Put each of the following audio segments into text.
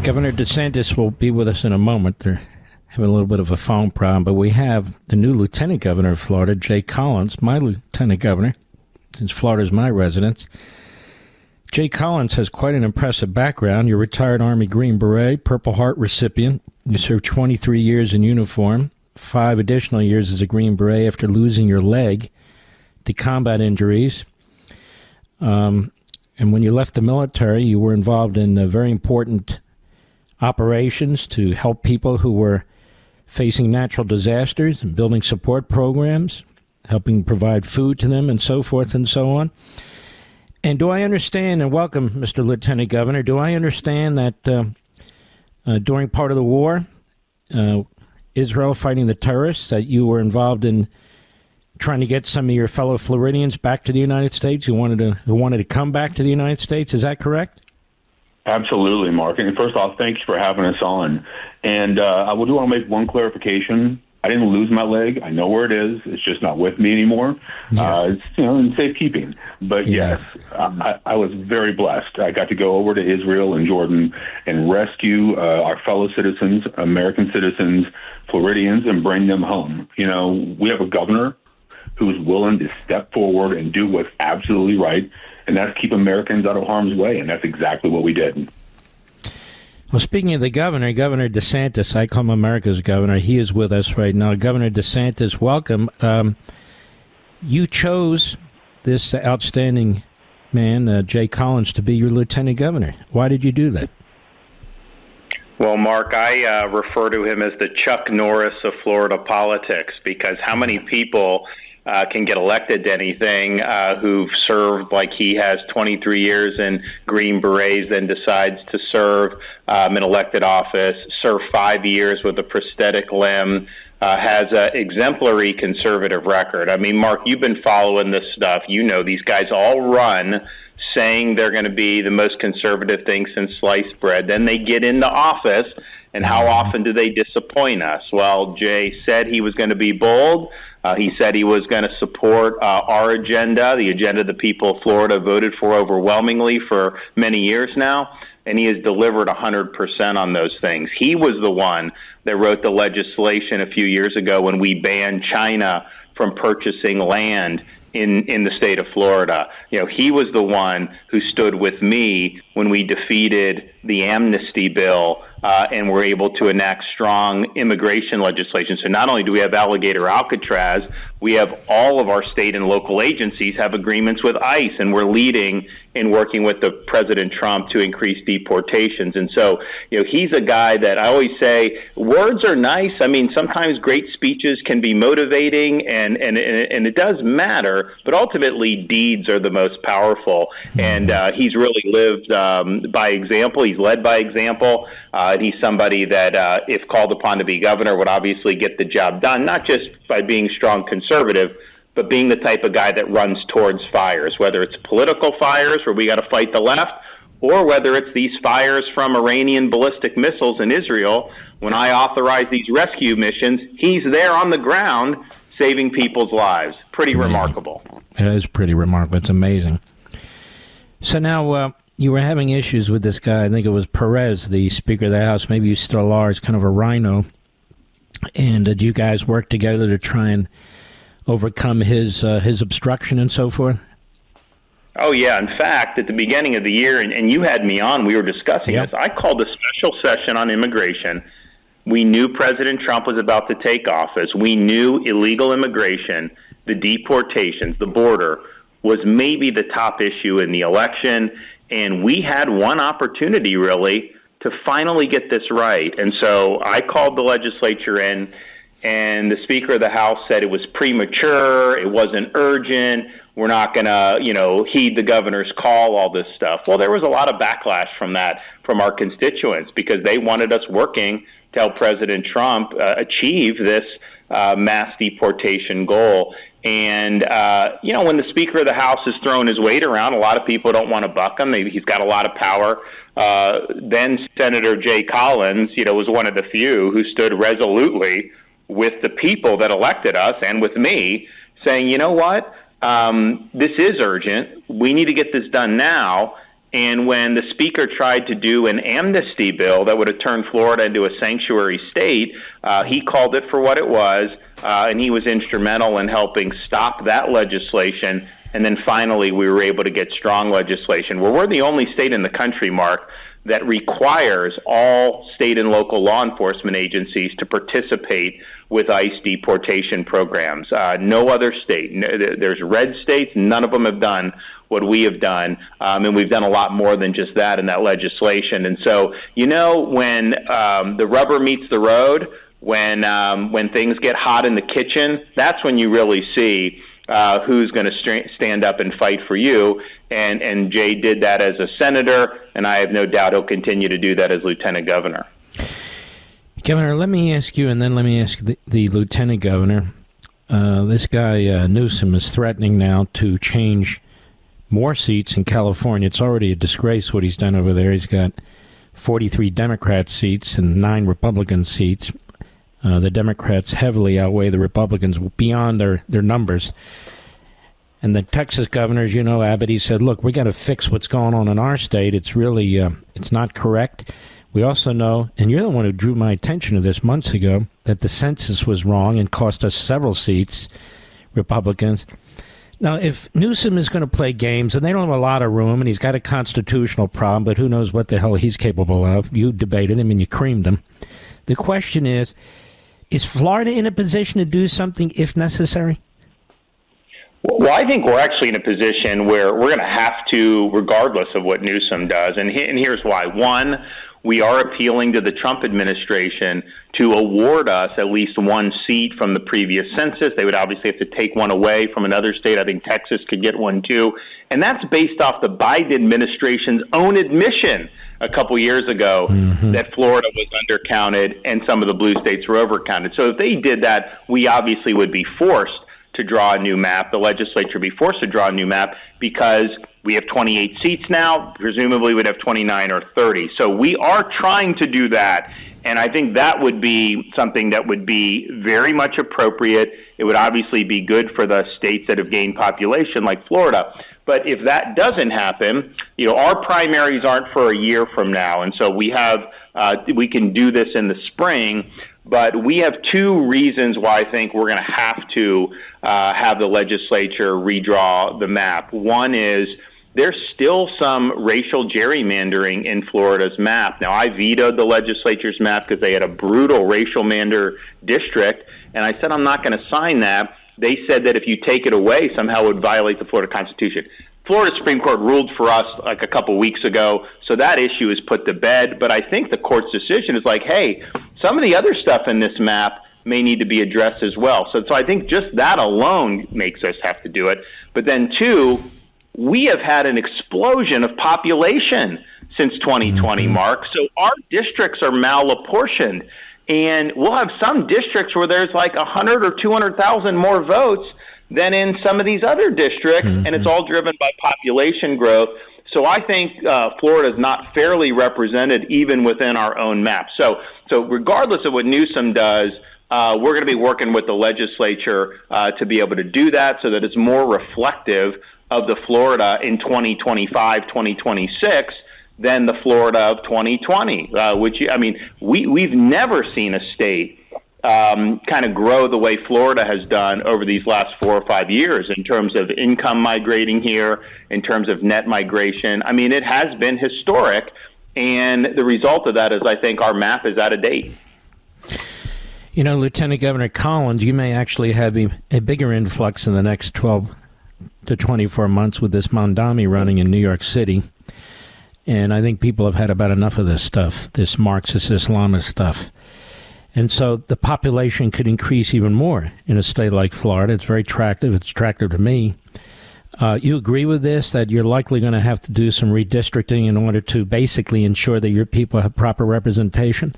Governor DeSantis will be with us in a moment. They're having a little bit of a phone problem, but we have the new Lieutenant Governor of Florida, Jay Collins, my Lieutenant Governor, since Florida is my residence. Jay Collins has quite an impressive background. You're a retired Army Green Beret, Purple Heart recipient. You served 23 years in uniform, 5 additional years as a Green Beret after losing your leg to combat injuries. And when you left the military, you were involved in very important operations to help people who were facing natural disasters and building support programs, helping provide food to them and so forth and so on. And do I understand, and welcome, Mr. Lieutenant Governor, do I understand that during part of the war, Israel fighting the terrorists, that you were involved in trying to get some of your fellow Floridians back to the United States who wanted to come back to the United States? Is that correct? Absolutely, Mark. And first off, thanks for having us on. And I do want to make one clarification. I didn't lose my leg. I know where it is. It's just not with me anymore. Yes. It's in safekeeping. But yes, I was very blessed. I got to go over to Israel and Jordan and rescue our fellow citizens, American citizens, Floridians, and bring them home. We have a governor who's willing to step forward and do what's absolutely right, and that's keep Americans out of harm's way, and that's exactly what we did. Well, speaking of the governor, Governor DeSantis, I call him America's governor. He is with us right now. Governor DeSantis, welcome. You chose this outstanding man, Jay Collins, to be your lieutenant governor. Why did you do that? Well, Mark, I refer to him as the Chuck Norris of Florida politics, because how many people can get elected to anything who've served like he has 23 years in Green Berets, then decides to serve in elected office, serve 5 years with a prosthetic limb, has an exemplary conservative record. I mean, Mark, you've been following this stuff. You know these guys all run saying they're going to be the most conservative thing since sliced bread. Then they get into office, and how often do they disappoint us? Well, Jay said he was going to be bold. He said he was going to support our agenda, the agenda the people of Florida voted for overwhelmingly for many years now, and he has delivered 100% on those things. He was the one that wrote the legislation a few years ago when we banned China from purchasing land in the state of Florida. He was the one who stood with me when we defeated the amnesty bill and were able to enact strong immigration legislation. So not only do we have Alligator Alcatraz, we have all of our state and local agencies have agreements with ICE, and we're leading in working with the President Trump to increase deportations. And so, he's a guy that I always say, words are nice. I mean, sometimes great speeches can be motivating, and it does matter, but ultimately deeds are the most powerful. And he's really lived by example. He's led by example. He's somebody that, if called upon to be governor, would obviously get the job done, not just by being strong conservative, but being the type of guy that runs towards fires, whether it's political fires where we got to fight the left, or whether it's these fires from Iranian ballistic missiles in Israel. When I authorize these rescue missions, he's there on the ground saving people's lives. Pretty remarkable. It is pretty remarkable. It's amazing. So now you were having issues with this guy. I think it was Perez, the Speaker of the House. Maybe you still are. He's kind of a rhino. And did you guys work together to try and overcome his obstruction and so forth? Oh, yeah. In fact, at the beginning of the year, and you had me on, we were discussing this, I called a special session on immigration. We knew President Trump was about to take office. We knew illegal immigration, the deportations, the border, was maybe the top issue in the election. And we had one opportunity, really, to finally get this right. And so I called the legislature in, and the Speaker of the House said it was premature, it wasn't urgent, we're not going to, heed the governor's call, all this stuff. Well, there was a lot of backlash from that, from our constituents, because they wanted us working to help President Trump achieve this mass deportation goal. And, when the Speaker of the House has thrown his weight around, a lot of people don't want to buck him. He's got a lot of power. Then Senator Jay Collins, was one of the few who stood resolutely with the people that elected us and with me, saying, you know what, this is urgent. We need to get this done now. And when the speaker tried to do an amnesty bill that would have turned Florida into a sanctuary state, he called it for what it was, and he was instrumental in helping stop that legislation. And then finally, we were able to get strong legislation. Well, we're the only state in the country, Mark, that requires all state and local law enforcement agencies to participate with ICE deportation programs. No other state. There's red states. None of them have done what we have done, and we've done a lot more than just that in that legislation. And so, when the rubber meets the road, when things get hot in the kitchen, that's when you really see who's going to stand up and fight for you. And Jay did that as a senator, and I have no doubt he'll continue to do that as lieutenant governor. Governor, let me ask you, and then let me ask the lieutenant governor. This guy, Newsom, is threatening now to change more seats in California. It's already a disgrace what he's done over there. He's got 43 Democrat seats and 9 Republican seats. The Democrats heavily outweigh the Republicans beyond their numbers. And the Texas governor, as you know, Abbott, he said, look, we got to fix what's going on in our state. It's really, it's not correct. We also know, and you're the one who drew my attention to this months ago, that the census was wrong and cost us several seats, Republicans. Now, if Newsom is going to play games, and they don't have a lot of room, and he's got a constitutional problem, but who knows what the hell he's capable of. You debated him and you creamed him. The question is Florida in a position to do something if necessary? Well, I think we're actually in a position where we're going to have to, regardless of what Newsom does. And here's why. One, we are appealing to the Trump administration to award us at least one seat from the previous census. They would obviously have to take one away from another state. I think Texas could get one too. And that's based off the Biden administration's own admission a couple years ago that Florida was undercounted and some of the blue states were overcounted. So if they did that, we obviously would be forced to draw a new map. The legislature would be forced to draw a new map because we have 28 seats now. Presumably we'd have 29 or 30. So we are trying to do that. And I think that would be something that would be very much appropriate. It would obviously be good for the states that have gained population like Florida. But if that doesn't happen, our primaries aren't for a year from now. And so we can do this in the spring. But we have 2 reasons why I think we're going to have to have the legislature redraw the map. One is there's still some racial gerrymandering in Florida's map. Now, I vetoed the legislature's map because they had a brutal racial mander district, and I said I'm not going to sign that. They said that if you take it away, somehow it would violate the Florida Constitution. Florida Supreme Court ruled for us like a couple weeks ago, so that issue is put to bed. But I think the court's decision is like, hey, some of the other stuff in this map may need to be addressed as well. So I think just that alone makes us have to do it. But then 2, we have had an explosion of population since 2020, Mark. So our districts are malapportioned. And we'll have some districts where there's like 100 or 200,000 more votes than in some of these other districts, and it's all driven by population growth. So I think Florida is not fairly represented even within our own map. So regardless of what Newsom does, we're going to be working with the legislature to be able to do that so that it's more reflective of the Florida in 2025, 2026 than the Florida of 2020, we've never seen a state kind of grow the way Florida has done over these last 4 or 5 years in terms of income migrating here, in terms of net migration. I mean, it has been historic, and the result of that is I think our map is out of date. Lieutenant Governor Collins, you may actually have a bigger influx in the next 12 to 24 months with this Mondami running in New York City. And I think people have had about enough of this stuff, this Marxist Islamist stuff. And so the population could increase even more in a state like Florida. It's very attractive. It's attractive to me. You agree with this, that you're likely going to have to do some redistricting in order to basically ensure that your people have proper representation?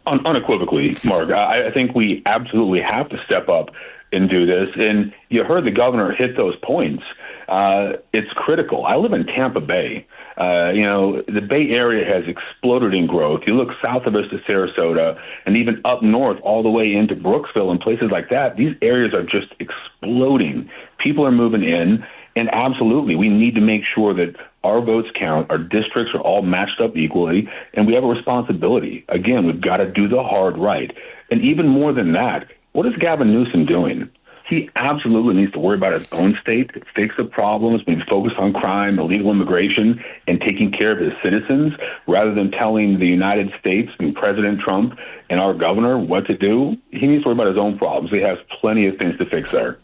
Unequivocally, Mark. I think we absolutely have to step up and do this. And you heard the governor hit those points. It's critical. I live in Tampa Bay. The Bay Area has exploded in growth. You look south of us to Sarasota and even up north all the way into Brooksville and places like that. These areas are just exploding. People are moving in, And absolutely, we need to make sure that our votes count, our districts are all matched up equally, and we have a responsibility. Again, we've got to do the hard right. And even more than that, what is Gavin Newsom doing? He absolutely needs to worry about his own state, fix the problems, being focused on crime, illegal immigration, and taking care of his citizens, rather than telling the United States and President Trump and our governor what to do. He needs to worry about his own problems. He has plenty of things to fix there.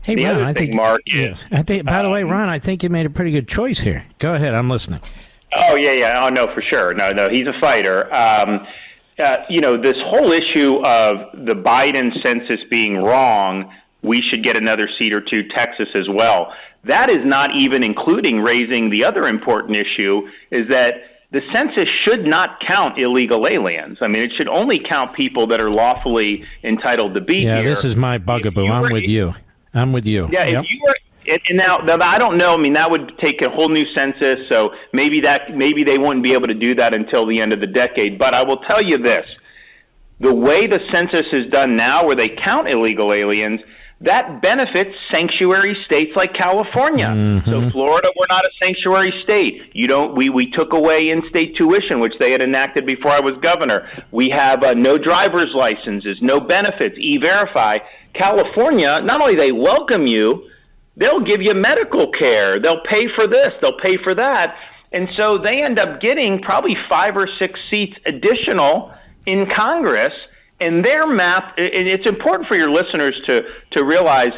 Hey, the Ron, other I thing, think, Mark, yeah, I think. By the way, Ron, I think you made a pretty good choice here. Go ahead, I'm listening. Oh, yeah. Oh, no, for sure. No, he's a fighter. This whole issue of the Biden census being wrong, we should get another seat or two, Texas as well. That is not even including raising the other important issue, is that the census should not count illegal aliens. I mean, it should only count people that are lawfully entitled to be here. Yeah, this is my bugaboo. I'm with you. Yeah, yep. If you were... And now, I don't know. I mean, that would take a whole new census, so maybe they wouldn't be able to do that until the end of the decade. But I will tell you this. The way the census is done now, where they count illegal aliens, that benefits sanctuary states like California. Mm-hmm. So Florida, we're not a sanctuary state. We took away in-state tuition, which they had enacted before I was governor. We have no driver's licenses, no benefits, E-Verify. California, not only they welcome you, they'll give you medical care. They'll pay for this. They'll pay for that. And so they end up getting probably 5 or 6 seats additional in Congress. And their map, and it's important for your listeners to realize,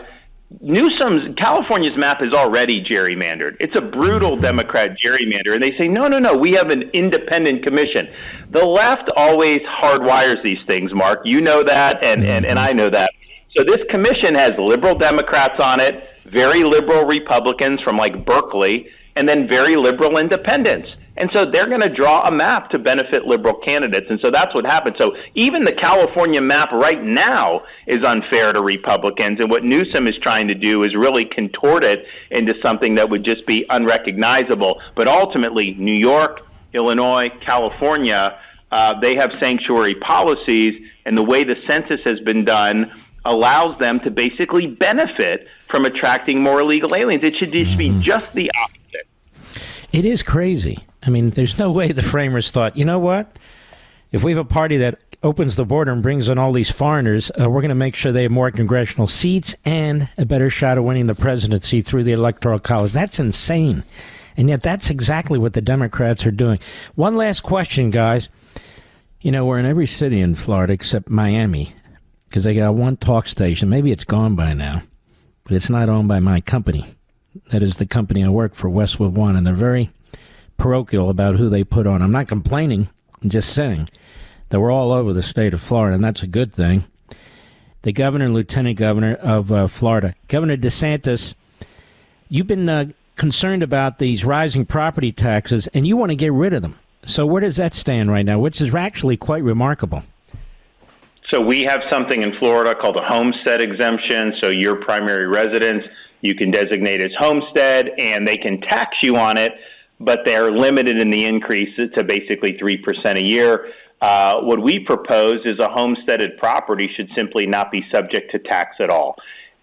California's map is already gerrymandered. It's a brutal Democrat gerrymander. And they say, no, we have an independent commission. The left always hardwires these things, Mark. You know that, and I know that. So this commission has liberal Democrats on it, very liberal Republicans from like Berkeley, and then very liberal independents. And so they're going to draw a map to benefit liberal candidates. And so that's what happened. So even the California map right now is unfair to Republicans. And what Newsom is trying to do is really contort it into something that would just be unrecognizable. But ultimately, New York, Illinois, California, they have sanctuary policies. And the way the census has been done allows them to basically benefit from attracting more illegal aliens. It should just be just the opposite. It is crazy. I mean, there's no way the framers thought, you know what? If we have a party that opens the border and brings in all these foreigners, we're going to make sure they have more congressional seats and a better shot of winning the presidency through the Electoral College. That's insane. And yet that's exactly what the Democrats are doing. One last question, guys. You know, we're in every city in Florida except Miami, because they got one talk station. Maybe it's gone by now, but it's not owned by my company. That is the company I work for, Westwood One, and they're very parochial about who they put on. I'm not complaining. I'm just saying that we're all over the state of Florida, and that's a good thing. The governor and lieutenant governor of Florida, Governor DeSantis, you've been concerned about these rising property taxes, and you want to get rid of them. So where does that stand right now, which is actually quite remarkable? So we have something in Florida called a homestead exemption. So your primary residence, you can designate as homestead, and they can tax you on it, but they're limited in the increase to basically 3% a year. What we propose is a homesteaded property should simply not be subject to tax at all.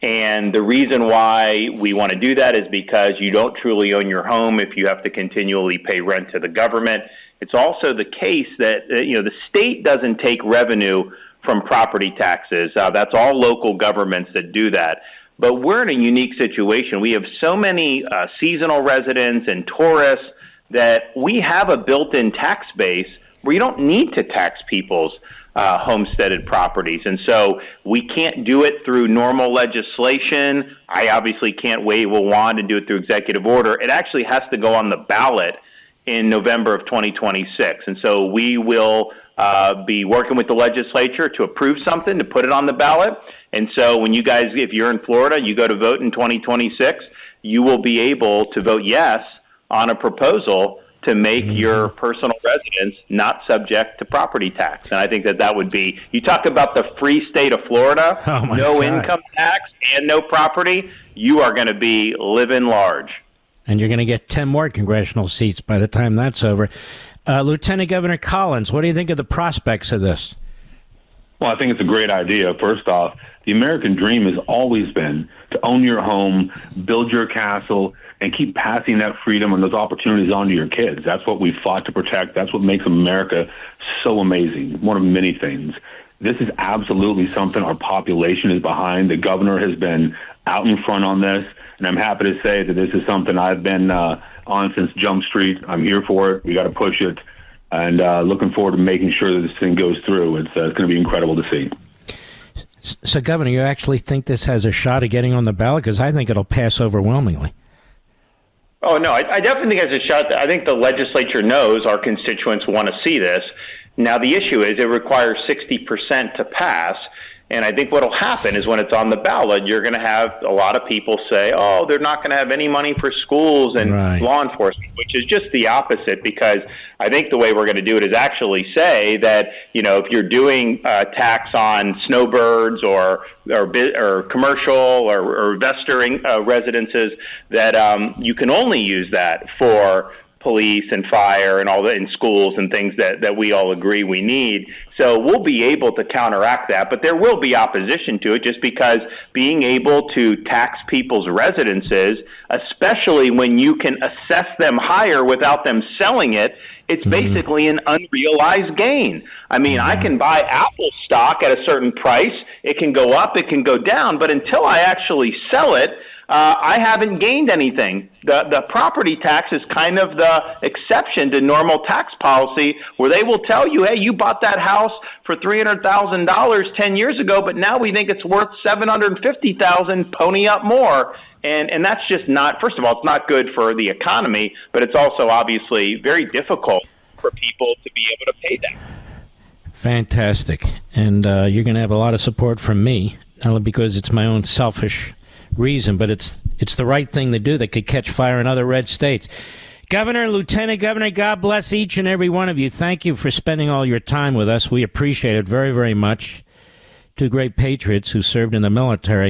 And the reason why we want to do that is because you don't truly own your home if you have to continually pay rent to the government. It's also the case that the state doesn't take revenue from property taxes. That's all local governments that do that. But we're in a unique situation. We have so many seasonal residents and tourists that we have a built-in tax base where you don't need to tax people's homesteaded properties. And so we can't do it through normal legislation. I obviously can't wave a wand and do it through executive order. It actually has to go on the ballot in November of 2026. And so we will be working with the legislature to approve something, to put it on the ballot. And so when you guys, if you're in Florida, you go to vote in 2026, you will be able to vote yes on a proposal to make your personal residence not subject to property tax. And I think that would be, you talk about the free state of Florida, no income tax and no property, you are going to be living large. And you're going to get 10 more congressional seats by the time that's over. Lieutenant Governor Collins, what do you think of the prospects of this? Well, I think it's a great idea. First off, The American dream has always been to own your home, build your castle, and keep passing that freedom and those opportunities on to your kids. That's what we fought to protect. That's what makes America so amazing, one of many things. This is absolutely something our population is behind. The governor has been out in front on this, and I'm happy to say that this is something I've been on since Jump Street. I'm here for it. We got to push it, and looking forward to making sure that this thing goes through. It's going to be incredible to see. So, Governor, you actually think this has a shot of getting on the ballot? Because I think it'll pass overwhelmingly. Oh, no, I definitely think it's a shot. I think the legislature knows our constituents want to see this. Now, the issue is it requires 60% to pass. And I think what will happen is when it's on the ballot, you're going to have a lot of people say, oh, they're not going to have any money for schools and law enforcement, which is just the opposite, because I think the way we're going to do it is actually say that, you know, if you're doing tax on snowbirds or commercial or investor residences, that you can only use that for police and fire and all that in schools and things that we all agree we need. So we'll be able to counteract that, but there will be opposition to it just because being able to tax people's residences, especially when you can assess them higher without them selling it, it's basically an unrealized gain. I mean, I can buy Apple stock at a certain price. It can go up, it can go down, but until I actually sell it, I haven't gained anything. The property tax is kind of the exception to normal tax policy, where they will tell you, hey, you bought that house for $300,000 10 years ago, but now we think it's worth $750,000, pony up more. And that's just not, first of all, it's not good for the economy, but it's also obviously very difficult for people to be able to pay that. Fantastic. And you're going to have a lot of support from me, not only because it's my own selfish reason, but it's the right thing to do that could catch fire in other red states. Governor, Lieutenant Governor, God bless each and every one of you. Thank you for spending all your time with us. We appreciate it very, very much. Two great patriots who served in the military.